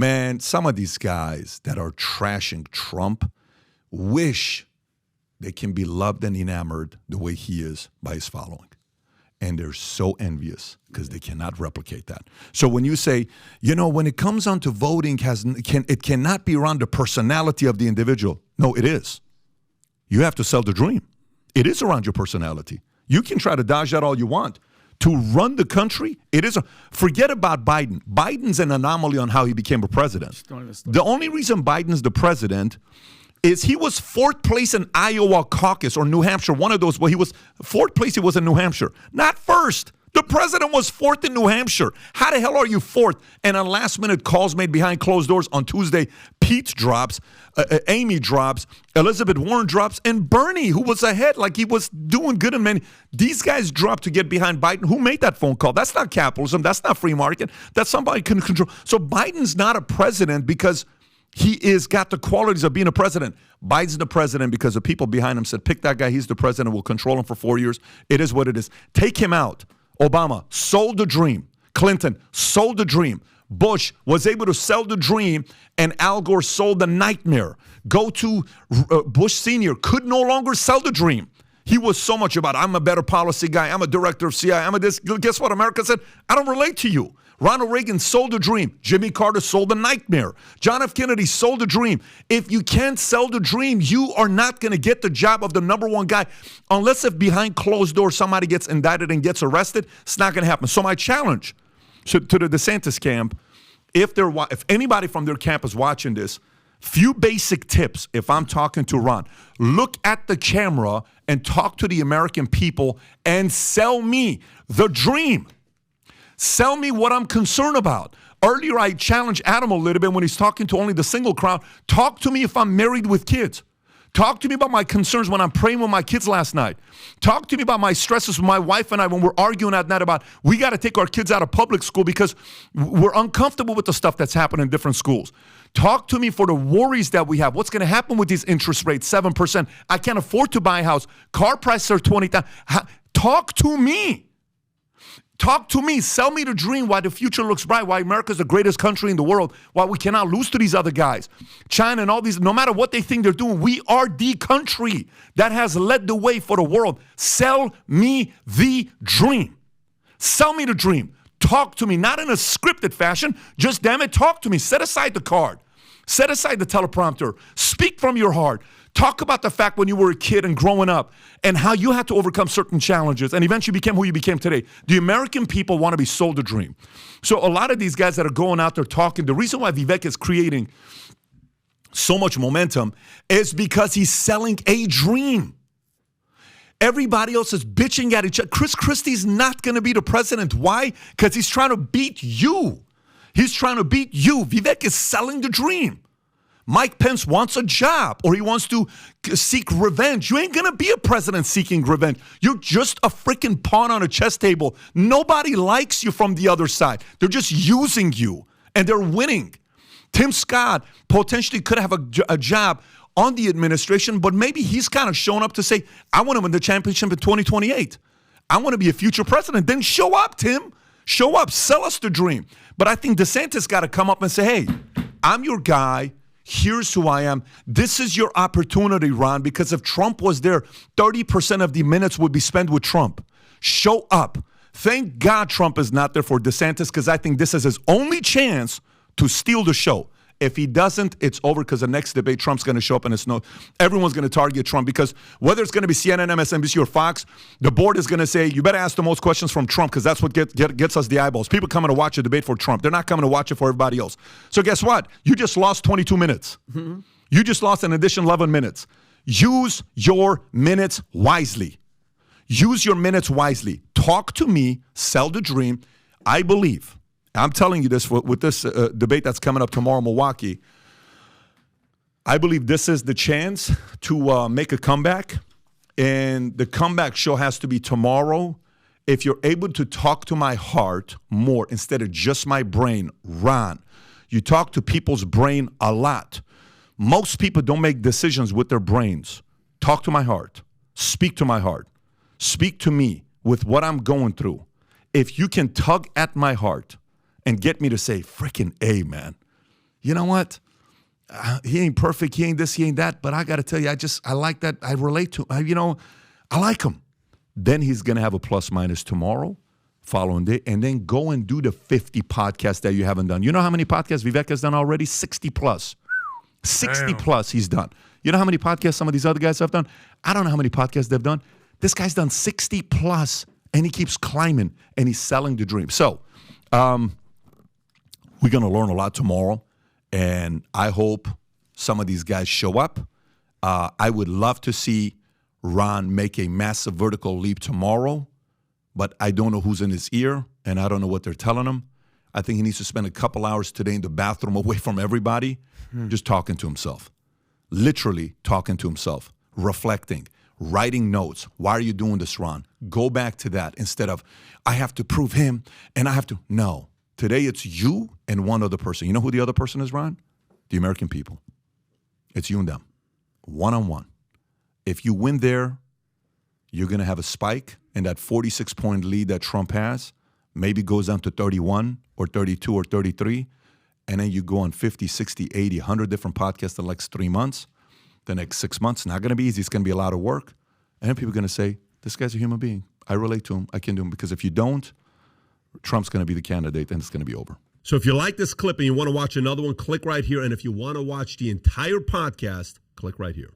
Man, some of these guys that are trashing Trump wish they can be loved and enamored the way he is by his following. And they're so envious because they cannot replicate that. So when you say, when it comes on to voting, it cannot be around the personality of the individual. No, it is. You have to sell the dream. It is around your personality. You can try to dodge that all you want. To run the country, forget about Biden. Biden's an anomaly on how he became a president. The only reason Biden's the president is he was fourth place in Iowa caucus or New Hampshire, one of those. Well, he was fourth place, he was in New Hampshire. Not first. The president was fourth in New Hampshire. How the hell are you fourth? And on last-minute calls made behind closed doors on Tuesday, Pete drops, Amy drops, Elizabeth Warren drops, and Bernie, who was ahead, like he was doing good in many. These guys dropped to get behind Biden. Who made that phone call? That's not capitalism. That's not free market. That's somebody can control. So Biden's not a president because he is got the qualities of being a president. Biden's the president because the people behind him said, pick that guy. He's the president. We'll control him for 4 years. It is what it is. Take him out. Obama sold the dream. Clinton sold the dream. Bush was able to sell the dream, and Al Gore sold the nightmare. Go to Bush Sr. could no longer sell the dream. He was so much about, I'm a better policy guy. I'm a director of CIA. I'm a this. Guess what? America said, I don't relate to you. Ronald Reagan sold the dream. Jimmy Carter sold the nightmare. John F. Kennedy sold the dream. If you can't sell the dream, you are not going to get the job of the number one guy. Unless if behind closed doors somebody gets indicted and gets arrested, it's not going to happen. So my challenge to the DeSantis camp, if anybody from their camp is watching this, few basic tips if I'm talking to Ron. Look at the camera and talk to the American people and sell me the dream. Sell me what I'm concerned about. Earlier, I challenged Adam a little bit when he's talking to only the single crowd. Talk to me if I'm married with kids. Talk to me about my concerns when I'm praying with my kids last night. Talk to me about my stresses with my wife and I when we're arguing at night about we got to take our kids out of public school because we're uncomfortable with the stuff that's happening in different schools. Talk to me for the worries that we have. What's going to happen with these interest rates, 7%? I can't afford to buy a house. Car prices are $20,000. Talk to me. Talk to me. Sell me the dream why the future looks bright, why America's the greatest country in the world, why we cannot lose to these other guys. China and all these, no matter what they think they're doing, we are the country that has led the way for the world. Sell me the dream. Sell me the dream. Talk to me, not in a scripted fashion. Just damn it, talk to me. Set aside the card. Set aside the teleprompter. Speak from your heart. Talk about the fact when you were a kid and growing up and how you had to overcome certain challenges and eventually became who you became today. The American people want to be sold a dream. So a lot of these guys that are going out there talking, the reason why Vivek is creating so much momentum is because he's selling a dream. Everybody else is bitching at each other. Chris Christie's not going to be the president. Why? Because he's trying to beat you. He's trying to beat you. Vivek is selling the dream. Mike Pence wants a job or he wants to seek revenge. You ain't going to be a president seeking revenge. You're just a freaking pawn on a chess table. Nobody likes you from the other side. They're just using you and they're winning. Tim Scott potentially could have a job on the administration, but maybe he's kind of shown up to say, I want to win the championship in 2028. I want to be a future president. Then show up, Tim. Show up. Sell us the dream. But I think DeSantis got to come up and say, hey, I'm your guy. Here's who I am. This is your opportunity, Ron, because if Trump was there, 30% of the minutes would be spent with Trump. Show up. Thank God Trump is not there for DeSantis because I think this is his only chance to steal the show. If he doesn't, it's over because the next debate, Trump's going to show up and everyone's going to target Trump because whether it's going to be CNN, MSNBC, or Fox, the board is going to say, you better ask the most questions from Trump because that's what gets us the eyeballs. People coming to watch a debate for Trump. They're not coming to watch it for everybody else. So guess what? You just lost 22 minutes. Mm-hmm. You just lost an additional 11 minutes. Use your minutes wisely. Use your minutes wisely. Talk to me. Sell the dream. I believe. I'm telling you this with this debate that's coming up tomorrow in Milwaukee. I believe this is the chance to make a comeback, and the comeback show has to be tomorrow. If you're able to talk to my heart more instead of just my brain, Ron, you talk to people's brain a lot. Most people don't make decisions with their brains. Talk to my heart. Speak to my heart. Speak to me with what I'm going through. If you can tug at my heart and get me to say, freaking A, man. you know what? He ain't perfect. He ain't this, he ain't that. But I got to tell you, I like that. I relate to him. I like him. Then he's going to have a plus minus tomorrow, following day, and then go and do the 50 podcasts that you haven't done. You know how many podcasts Vivek has done already? 60 plus. 60 plus he's done. You know how many podcasts some of these other guys have done? I don't know how many podcasts they've done. This guy's done 60 plus, and he keeps climbing, and he's selling the dream. So we're going to learn a lot tomorrow, and I hope some of these guys show up. I would love to see Ron make a massive vertical leap tomorrow, but I don't know who's in his ear, and I don't know what they're telling him. I think he needs to spend a couple hours today in the bathroom away from everybody, just talking to himself. Literally talking to himself, reflecting, writing notes. Why are you doing this, Ron? Go back to that instead of, I have to prove him and I have to. No. Today it's you and one other person. You know who the other person is, Ron? The American people. It's you and them. One-on-one. If you win there, you're going to have a spike, and that 46-point lead that Trump has maybe goes down to 31 or 32 or 33, and then you go on 50, 60, 80, 100 different podcasts in the next 3 months. The next 6 months, not going to be easy. It's going to be a lot of work. And then people are going to say, this guy's a human being. I relate to him. I can do him. Because if you don't, Trump's going to be the candidate, and it's going to be over. So if you like this clip and you want to watch another one, click right here. And if you want to watch the entire podcast, click right here.